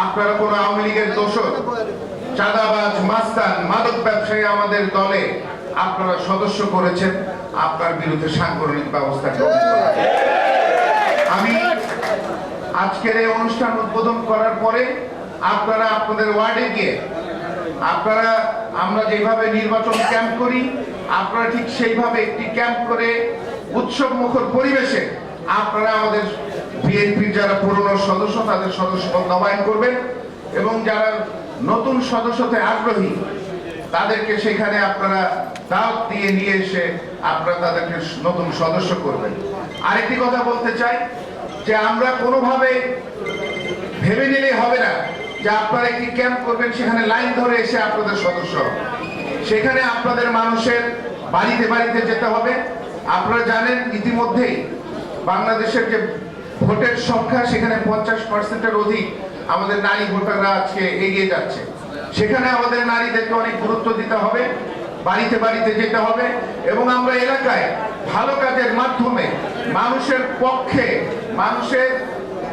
আপনারা কোন আওয়ামী লীগের দোষর, চাঁদাবাজ, মাস্তান, মাদক ব্যবসায়ী আমাদের দলে আপনারা সদস্য করেছেন, আপনার বিরুদ্ধে সাংগঠনিক ব্যবস্থা গ্রহণ করা হবে। আমি আজকের এই অনুষ্ঠান উদ্বোধন করার পরে আপনারা আপনাদের ওয়ার্ডে গিয়ে আপনারা আমরা যেভাবে নির্বাচন ক্যাম্প করি আপনারা ঠিক সেইভাবে একটি ক্যাম্প করে উৎসব মুখর পরিবেশে আপনারা আমাদের বিএনপির যারা পুরনো সদস্য তাদের সদস্যপদ নবায়ন করবেন এবং যারা নতুন সদস্যতে আগ্রহী তাদেরকে সেখানে আপনারা দাওয়াত দিয়ে নিয়ে এসে আপনারা তাদেরকে নতুন সদস্য করবেন। আরেকটি কথা বলতে চাই যে আমরা কোনোভাবে ভেবে নিলে হবে না যে আপনারা একটি ক্যাম্প করবেন সেখানে লাইন ধরে এসে আপনাদের সদস্য হবে। সেখানে আপনাদের মানুষের বাড়িতে বাড়িতে যেতে হবে। আপনারা জানেন ইতিমধ্যেই বাংলাদেশের যে ভোটের সংখ্যা সেখানে 50%-এর অধিক আমাদের নারী ভোটাররা আজকে এগিয়ে যাচ্ছে। সেখানে আমাদের নারীদেরকে অনেক গুরুত্ব দিতে হবে, বাড়িতে বাড়িতে যেতে হবে এবং আমরা এলাকায় ভালো কাজের মাধ্যমে মানুষের পক্ষে, মানুষের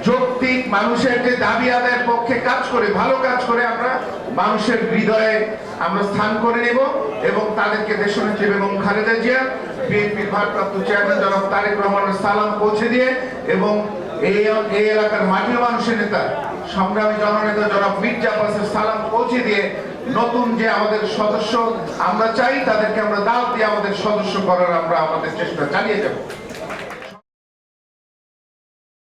যৌক্তিক, মানুষের যে দাবি আদায়ের পক্ষে কাজ করে, ভালো কাজ করে আমরা মানুষের হৃদয়ে আমরা স্থান করে নেব এবং তাদেরকে দেশনেত্রী বেগম খালেদা জিয়া, বিএনপির ভারপ্রাপ্ত চেয়ারম্যান জনাব তারেক রহমানের সালাম পৌঁছে দিয়ে এবং এই এলাকার মাটির মানুষের নেতা সংগ্রামী জননেতা জনাব মির্জা আব্বাসের সালাম পৌঁছে দিয়ে নতুন যে আমাদের সদস্য আমরা চাই তাদেরকে আমরা দাওয়াত দিয়ে আমাদের সদস্য করার আমরা আমাদের চেষ্টা চালিয়ে যাব।